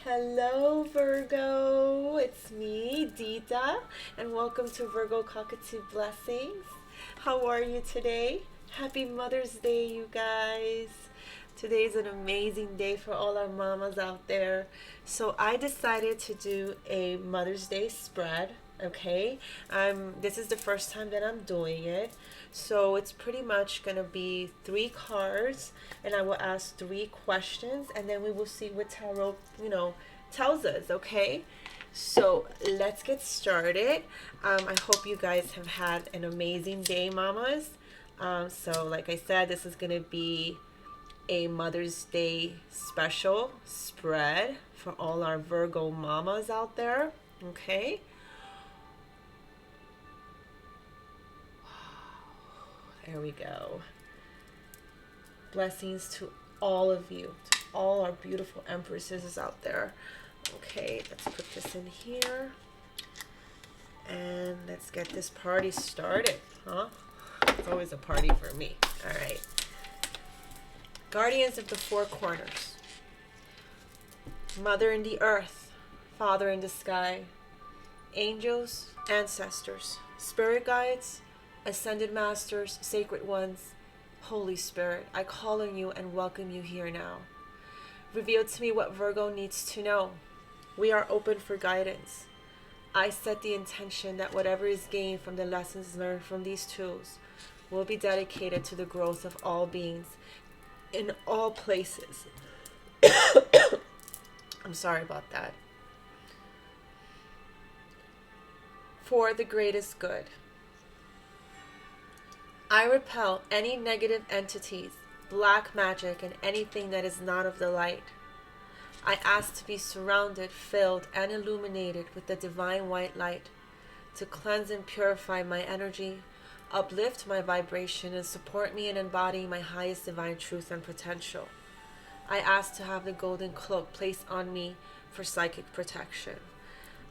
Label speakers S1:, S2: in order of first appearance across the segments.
S1: Hello, Virgo. It's me, Dita, and welcome to Virgo Cockatoo Blessings. How are you today? Happy Mother's Day, you guys. Today's an amazing day for all our mamas out there. So I decided to do a Mother's Day spread. Okay, this is the first time that I'm doing it, so it's pretty much gonna be three cards, and I will ask three questions, and then we will see what tarot, tells us. Okay, so let's get started. I hope you guys have had an amazing day, mamas. So like I said, this is gonna be a Mother's Day special spread for all our Virgo mamas out there. Okay. There we go. Blessings to all of you, to all our beautiful empresses out there. Okay, let's put this in here. And let's get this party started, huh? It's always a party for me. All right. Guardians of the Four Corners. Mother in the earth, Father in the sky, angels, ancestors, spirit guides, ascended masters, sacred ones, Holy Spirit, I call on you and welcome you here now. Reveal to me what Virgo needs to know. We are open for guidance. I set the intention that whatever is gained from the lessons learned from these tools will be dedicated to the growth of all beings in all places. I'm sorry about that. For the greatest good. I repel any negative entities, black magic, and anything that is not of the light. I ask to be surrounded, filled, and illuminated with the divine white light, to cleanse and purify my energy, uplift my vibration, and support me in embodying my highest divine truth and potential. I ask to have the golden cloak placed on me for psychic protection.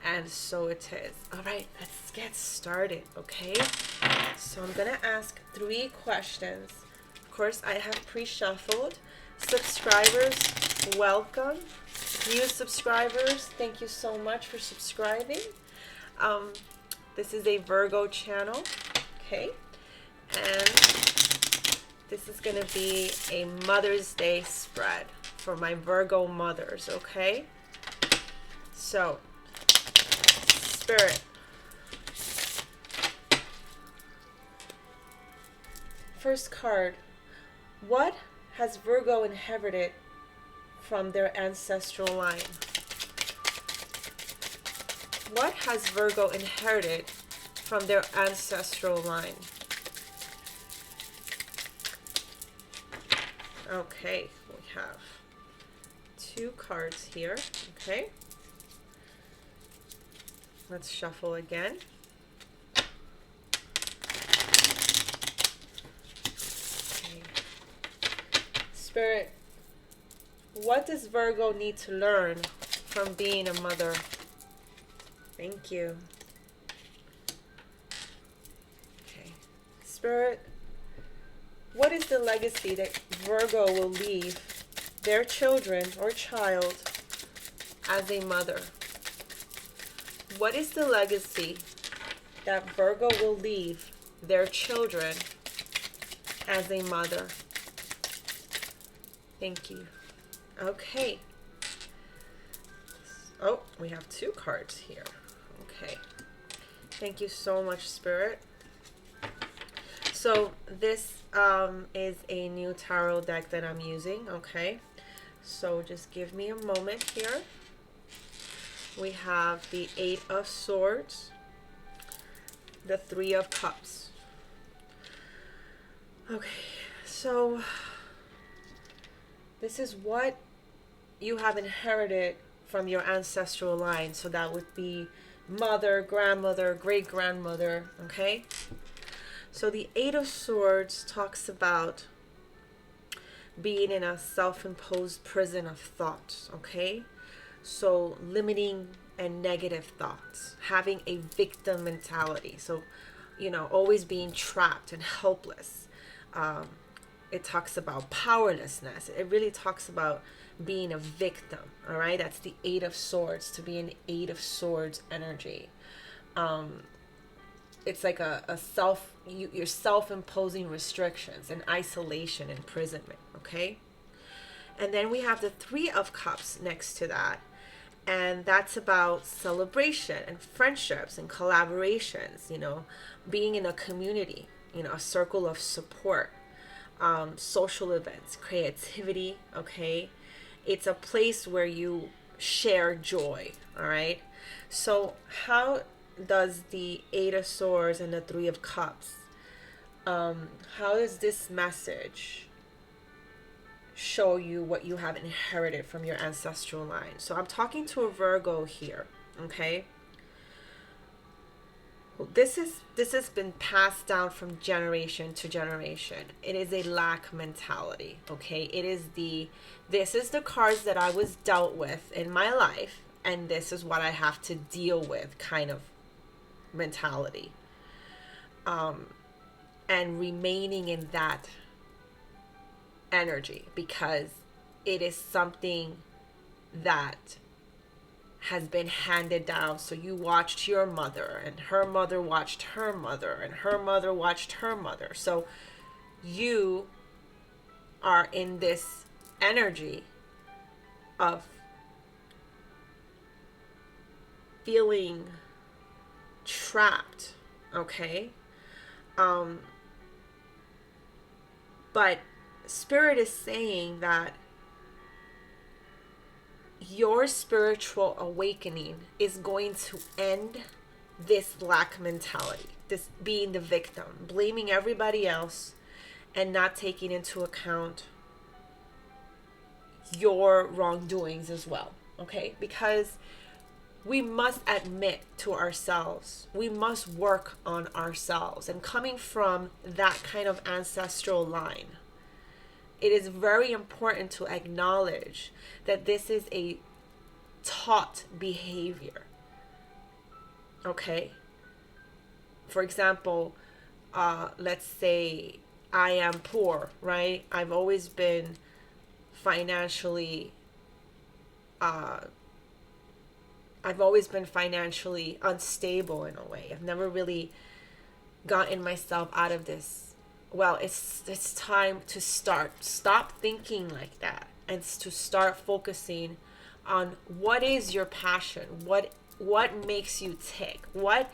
S1: And so it is. All right, let's get started, okay? So I'm going to ask three questions. Of course, I have pre-shuffled. Subscribers, welcome. New subscribers, thank you so much for subscribing. This is a Virgo channel, okay? And this is going to be a Mother's Day spread for my Virgo mothers, okay? So, Spirit. First card. What has Virgo inherited from their ancestral line? What has Virgo inherited from their ancestral line? Okay, we have two cards here. Okay. Let's shuffle again. Okay. Spirit, what does Virgo need to learn from being a mother? Thank you. Okay. Spirit, what is the legacy that Virgo will leave their children or child as a mother? What is the legacy that Virgo will leave their children as a mother? Thank you. Okay. Oh, we have two cards here. Okay. Thank you so much, Spirit. So this is a new tarot deck that I'm using, okay? So just give me a moment here. We have the Eight of Swords, the Three of Cups. Okay, so this is what you have inherited from your ancestral line. So that would be mother, grandmother, great-grandmother, okay? So the Eight of Swords talks about being in a self-imposed prison of thoughts, okay? So limiting and negative thoughts, having a victim mentality. So, always being trapped and helpless. It talks about powerlessness. It really talks about being a victim. All right, that's the Eight of Swords, to be an Eight of Swords energy. It's like you're self-imposing restrictions and isolation, imprisonment. Okay, and then we have the Three of Cups next to that, and that's about celebration and friendships and collaborations, being in a community, a circle of support, social events, creativity. Okay, it's a place where you share joy. All right, so how does the Eight of Swords and the Three of Cups, how does this message show you what you have inherited from your ancestral line? So I'm talking to a Virgo here. Okay, this has been passed down from generation to generation. It is a lack mentality. Okay, this is the cards that I was dealt with in my life, and this is what I have to deal with kind of mentality, and remaining in that energy, because it is something that has been handed down. So you watched your mother, and her mother watched her mother, and her mother watched her mother. So you are in this energy of feeling trapped. Okay, but Spirit is saying that your spiritual awakening is going to end this lack mentality, this being the victim, blaming everybody else, and not taking into account your wrongdoings as well. Okay, because we must admit to ourselves, we must work on ourselves. And coming from that kind of ancestral line, it is very important to acknowledge that this is a taught behavior. Okay? For example, let's say I am poor, right? I've always been financially unstable in a way. I've never really gotten myself out of this. Well, it's time to stop thinking like that, and to start focusing on what is your passion, what makes you tick, what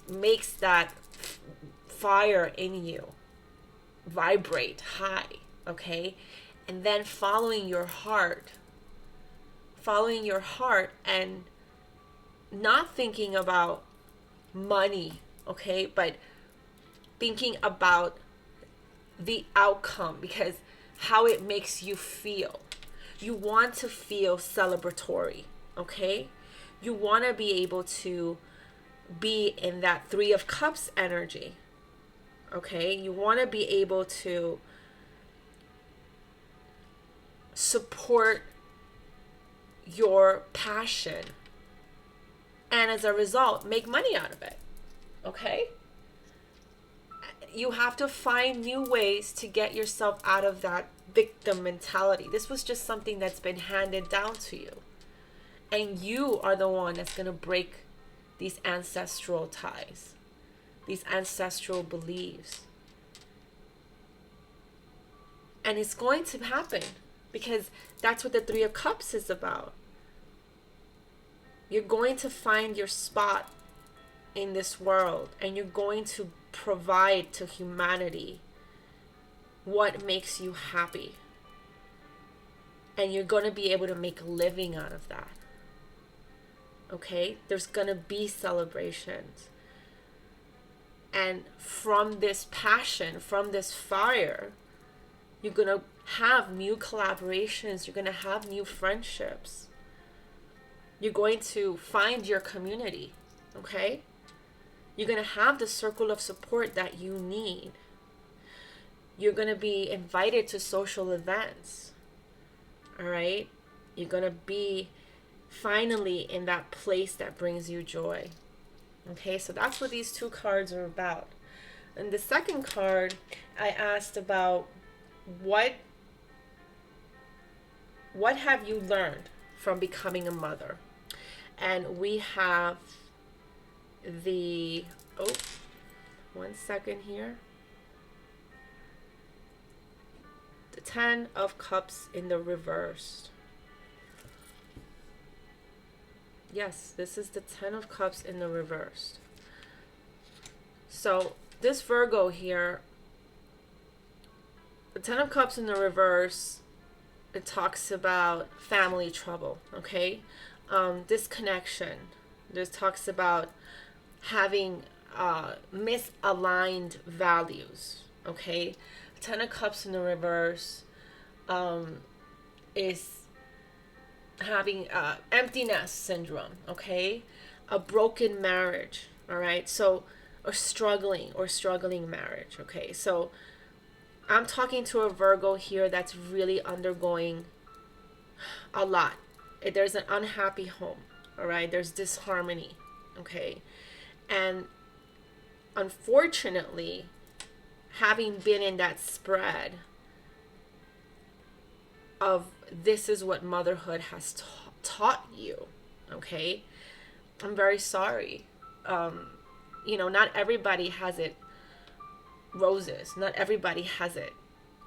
S1: makes that fire in you vibrate high. Okay, and then following your heart, and not thinking about money, okay, but thinking about the outcome, because how it makes you feel. You want to feel celebratory. Okay, you want to be able to be in that Three of Cups energy. Okay, you want to be able to support your passion, and as a result make money out of it. Okay, you have to find new ways to get yourself out of that victim mentality. This was just something that's been handed down to you, and you are the one that's going to break these ancestral ties, these ancestral beliefs. And it's going to happen, because that's what the Three of Cups is about. You're going to find your spot in this world, and you're going to provide to humanity what makes you happy. And you're going to be able to make a living out of that. Okay? There's going to be celebrations. And from this passion, from this fire, you're going to have new collaborations. You're going to have new friendships. You're going to find your community. Okay? You're going to have the circle of support that you need. You're going to be invited to social events. All right? You're going to be finally in that place that brings you joy. Okay, so that's what these two cards are about. And the second card, I asked about what what have you learned from becoming a mother? And we have the, oh, 1 second here. The 10 of Cups in the reversed. Yes, this is the 10 of Cups in the reversed. So this Virgo here, the 10 of Cups in the reverse, it talks about family trouble, okay? Disconnection. This talks about having misaligned values, okay? 10 of Cups in the reverse is having empty nest syndrome, okay? A broken marriage, all right? So, or struggling marriage, okay? So, I'm talking to a Virgo here that's really undergoing a lot. There's an unhappy home, all right? There's disharmony, okay? And unfortunately, having been in that spread of this is what motherhood has taught you, okay? I'm very sorry. Not everybody has it roses. Not everybody has it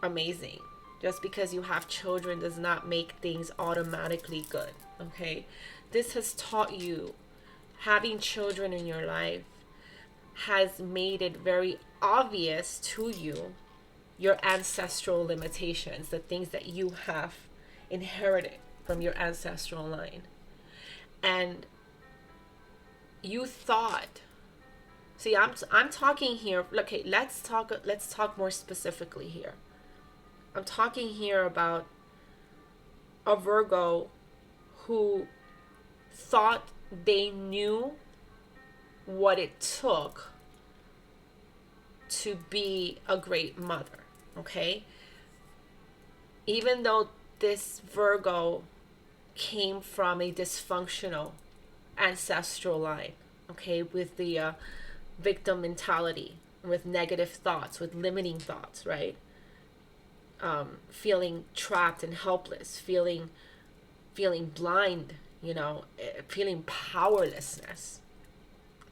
S1: amazing. Just because you have children does not make things automatically good, okay? This has taught you, having children in your life has made it very obvious to you your ancestral limitations, the things that you have inherited from your ancestral line. And you thought, see, I'm talking here, okay, let's talk more specifically here. I'm talking here about a Virgo who thought they knew what it took to be a great mother, okay? Even though this Virgo came from a dysfunctional ancestral line, okay, with the victim mentality, with negative thoughts, with limiting thoughts, right? Feeling trapped and helpless, feeling blind, feeling powerlessness,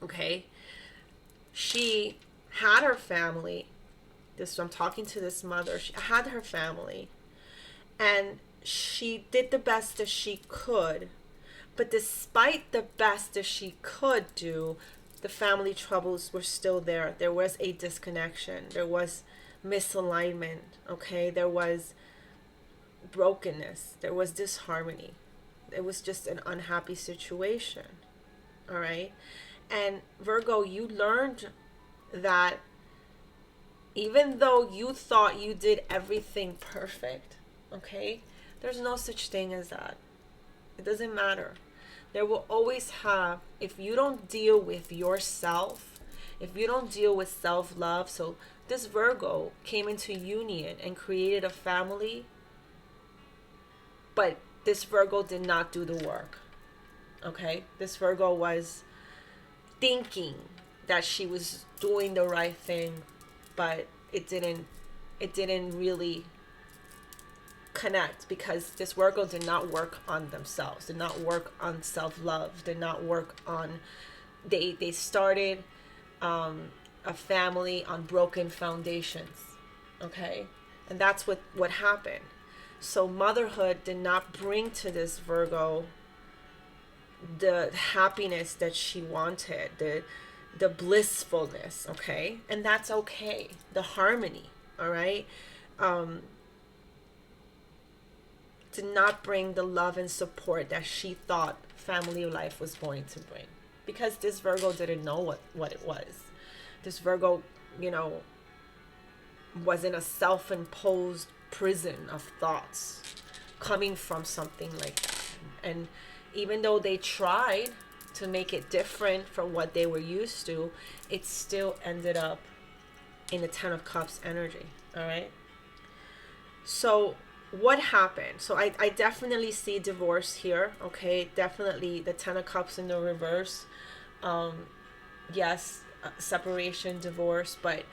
S1: okay? She had her family. I'm talking to this mother. She had her family, and she did the best that she could. But despite the best that she could do, the family troubles were still there. There was a disconnection. There was misalignment, okay? There was brokenness. There was disharmony. It was just an unhappy situation, all right? And Virgo, you learned that even though you thought you did everything perfect, okay, there's no such thing as that. It doesn't matter. There will always have, if you don't deal with yourself, if you don't deal with self-love. So this Virgo came into union and created a family, but this Virgo did not do the work, okay? This Virgo was thinking that she was doing the right thing, but it didn't really connect, because this Virgo did not work on themselves, did not work on self-love, did not work on, they started a family on broken foundations, okay? And that's what happened. So motherhood did not bring to this Virgo the happiness that she wanted, the blissfulness, okay? And that's okay. The harmony, all right? Did not bring the love and support that she thought family life was going to bring, because this Virgo didn't know what it was. This Virgo, was in a self-imposed prison of thoughts coming from something like that. And even though they tried to make it different from what they were used to, it still ended up in the 10 of Cups energy, all right? So what happened? So I definitely see divorce here, okay? Definitely the 10 of Cups in the reverse. Yes, separation, divorce, but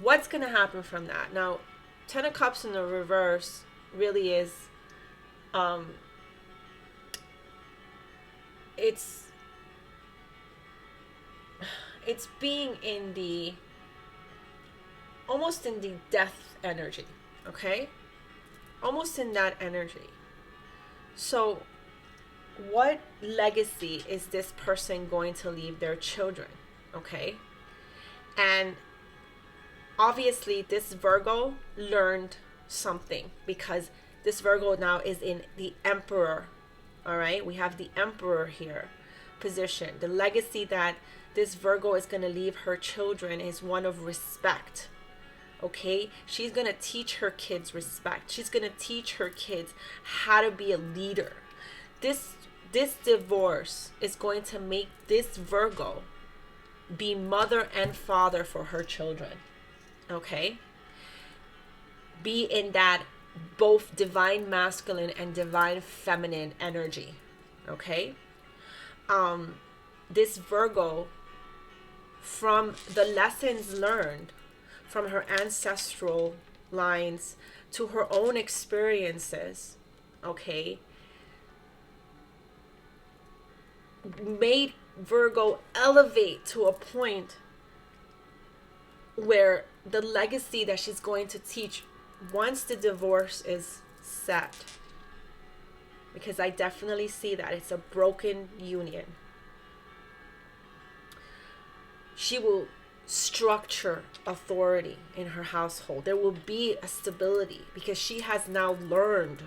S1: what's going to happen from that? Now, 10 of Cups in the reverse really is Um, it's being in the, almost in the death energy, okay? Almost in that energy. So what legacy is this person going to leave their children, okay? And obviously this Virgo learned something, because this Virgo now is in the Emperor. All right, we have the Emperor here position. The legacy that this Virgo is going to leave her children is one of respect. Okay, she's going to teach her kids respect. She's going to teach her kids how to be a leader. This divorce is going to make this Virgo be mother and father for her children. Okay, be in that both divine masculine and divine feminine energy. Okay, this Virgo, from the lessons learned from her ancestral lines to her own experiences, okay, made Virgo elevate to a point where the legacy that she's going to teach once the divorce is set, because I definitely see that it's a broken union, she will structure authority in her household. There will be a stability because she has now learned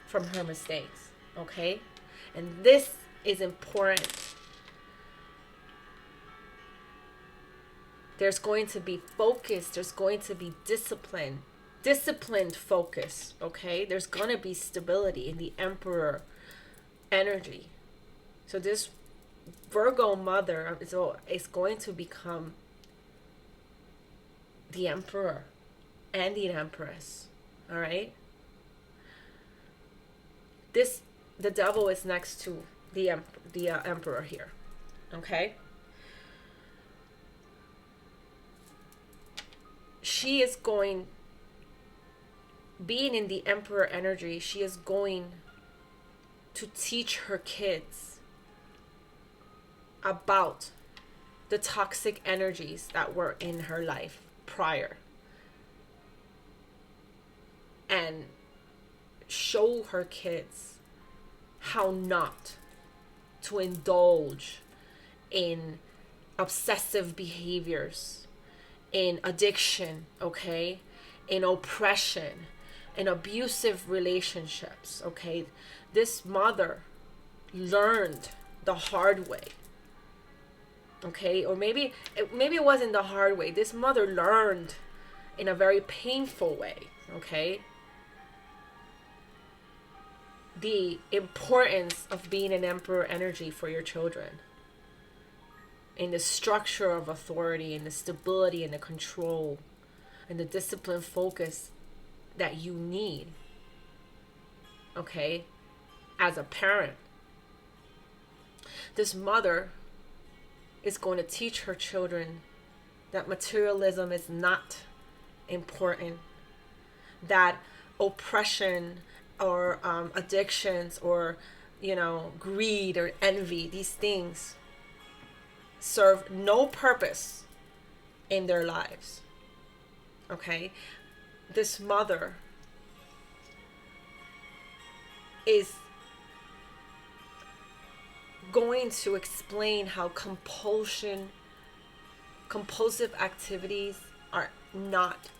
S1: from her mistakes. Okay, and this is important. There's going to be focus. There's going to be disciplined focus. Okay, there's going to be stability in the Emperor energy. So this Virgo mother is going to become the Emperor and the Empress. All right, the devil is next to the Emperor here. Okay, she is going, being in the Emperor energy, she is going to teach her kids about the toxic energies that were in her life prior, and show her kids how not to indulge in obsessive behaviors, in addiction, okay, in oppression, in abusive relationships. Okay, this mother learned the hard way. Okay, or maybe it wasn't the hard way. This mother learned in a very painful way. Okay, the importance of being an Emperor energy for your children, in the structure of authority, in the stability and the control and the discipline focus that you need, okay, as a parent. This mother is going to teach her children that materialism is not important, that oppression or addictions or, greed or envy, these things serve no purpose in their lives. Okay, this mother is going to explain how compulsive activities are not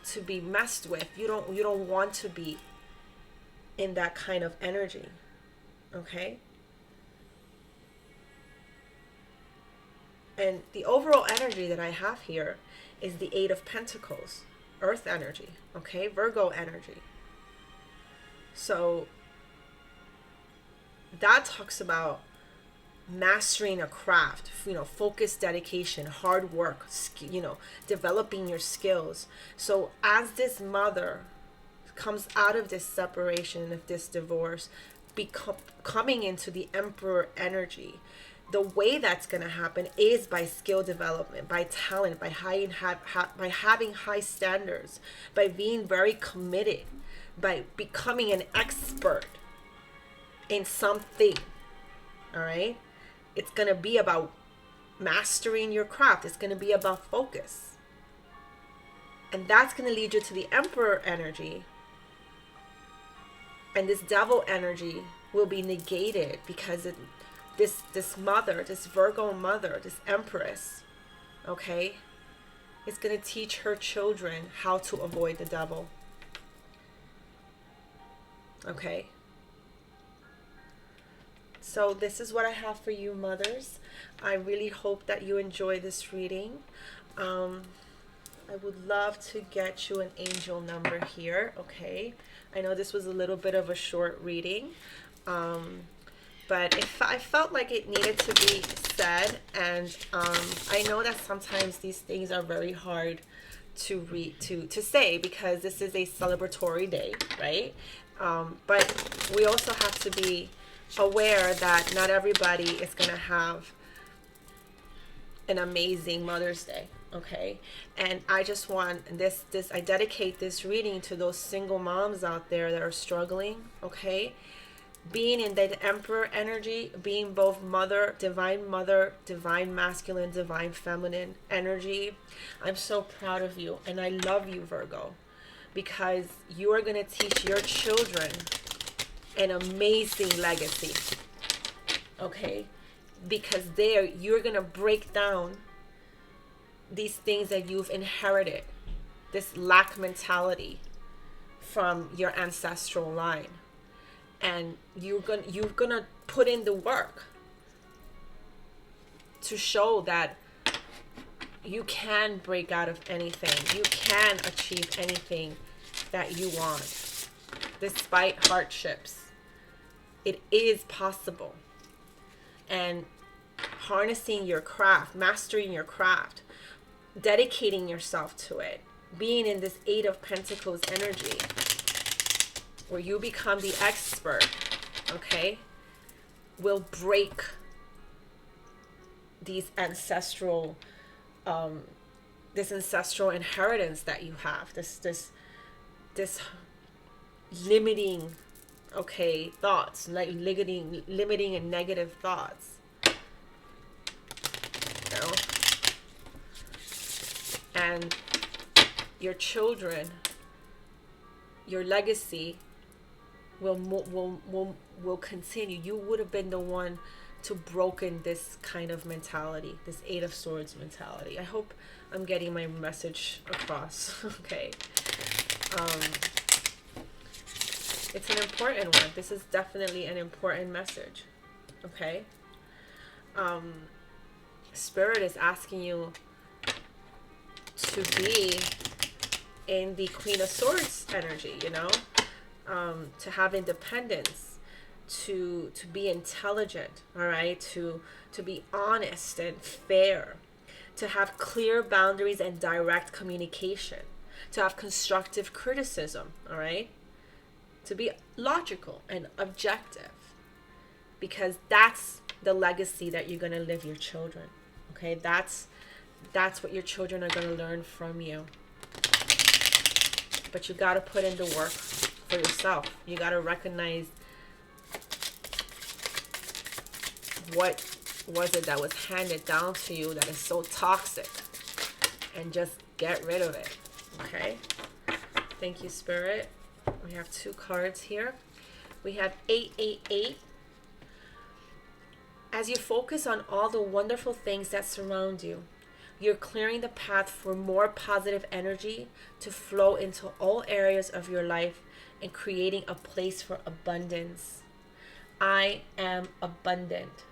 S1: to be messed with. You don't want to be in that kind of energy. Okay? And the overall energy that I have here is the Eight of Pentacles, Earth energy, okay? Virgo energy. So that talks about mastering a craft, focus, dedication, hard work, developing your skills. So as this mother comes out of this separation, of this divorce, coming into the Emperor energy, the way that's going to happen is by skill development, by talent, by having high standards, by being very committed by becoming an expert in something. All right? It's going to be about mastering your craft. It's going to be about focus. And that's going to lead you to the Emperor energy. And this devil energy will be negated because this mother, this Virgo mother, this Empress, okay, is going to teach her children how to avoid the devil. Okay? So this is what I have for you, mothers. I really hope that you enjoy this reading. I would love to get you an angel number here, okay? I know this was a little bit of a short reading, but I felt like it needed to be said, and I know that sometimes these things are very hard to say because this is a celebratory day, right? But we also have to be aware that not everybody is going to have an amazing Mother's Day, okay? And I just want I dedicate this reading to those single moms out there that are struggling, okay? Being in the Emperor energy, being both mother, divine masculine, divine feminine energy. I'm so proud of you, and I love you, Virgo, because you are going to teach your children an amazing legacy, okay? Because there you're going to break down these things that you've inherited, this lack mentality from your ancestral line, and you're gonna put in the work to show that you can break out of anything, you can achieve anything that you want despite hardships. It is possible. And harnessing your craft, mastering your craft, dedicating yourself to it, being in this Eight of Pentacles energy where you become the expert, okay, will break these ancestral inheritance that you have, this limiting, okay, thoughts, like limiting and negative thoughts, you know? And your children, your legacy will continue. You would have been the one to broken this kind of mentality, this Eight of Swords mentality. I hope I'm getting my message across. Okay. It's an important one. This is definitely an important message. Okay. Spirit is asking you to be in the Queen of Swords energy, you know, to have independence, to be intelligent, all right, to be honest and fair, to have clear boundaries and direct communication, to have constructive criticism, all right, to be logical and objective, because that's the legacy that you're going to leave your children. Okay, that's what your children are going to learn from you. But you got to put in the work for yourself. You got to recognize what was it that was handed down to you that is so toxic, and just get rid of it. Okay? Thank you, Spirit. We have 2 cards here. We have 888. As you focus on all the wonderful things that surround you, you're clearing the path for more positive energy to flow into all areas of your life and creating a place for abundance. I am abundant.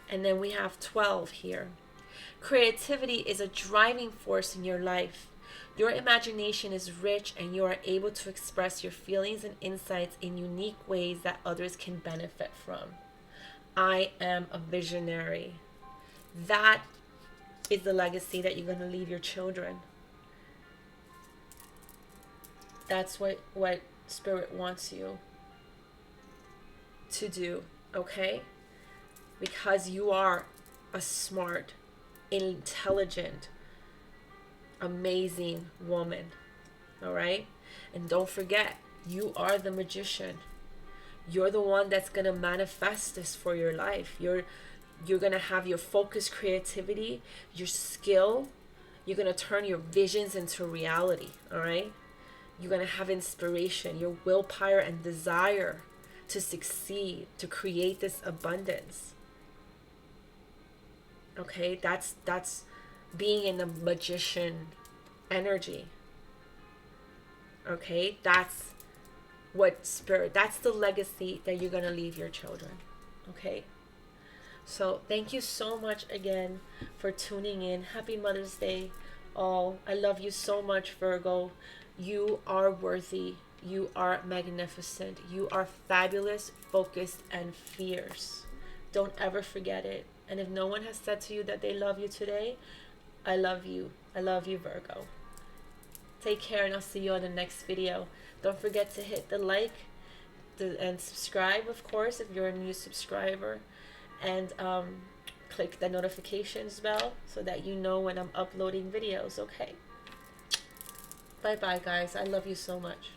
S1: And then we have 12 here. Creativity is a driving force in your life. Your imagination is rich and you are able to express your feelings and insights in unique ways that others can benefit from. I am a visionary. That is the legacy that you're going to leave your children. That's what Spirit wants you to do, okay? Because you are a smart, intelligent, amazing woman. All right? And don't forget, you are the magician. You're the one that's going to manifest this for your life. You're going to have your focus, creativity, your skill. You're going to turn your visions into reality, all right? You're going to have inspiration, your willpower and desire to succeed, to create this abundance. Okay? That's being in the magician energy. Okay? That's what spirit, that's the legacy that you're going to leave your children. Okay? So thank you so much again for tuning in. Happy Mother's Day all. I love you so much, Virgo. You are worthy. You are magnificent. You are fabulous, focused, and fierce. Don't ever forget it. And if no one has said to you that they love you today, I love you. I love you, Virgo. Take care, and I'll see you on the next video. Don't forget to hit the like and subscribe, of course, if you're a new subscriber. And click the notifications bell so that you know when I'm uploading videos. Okay? Bye bye, guys. I love you so much.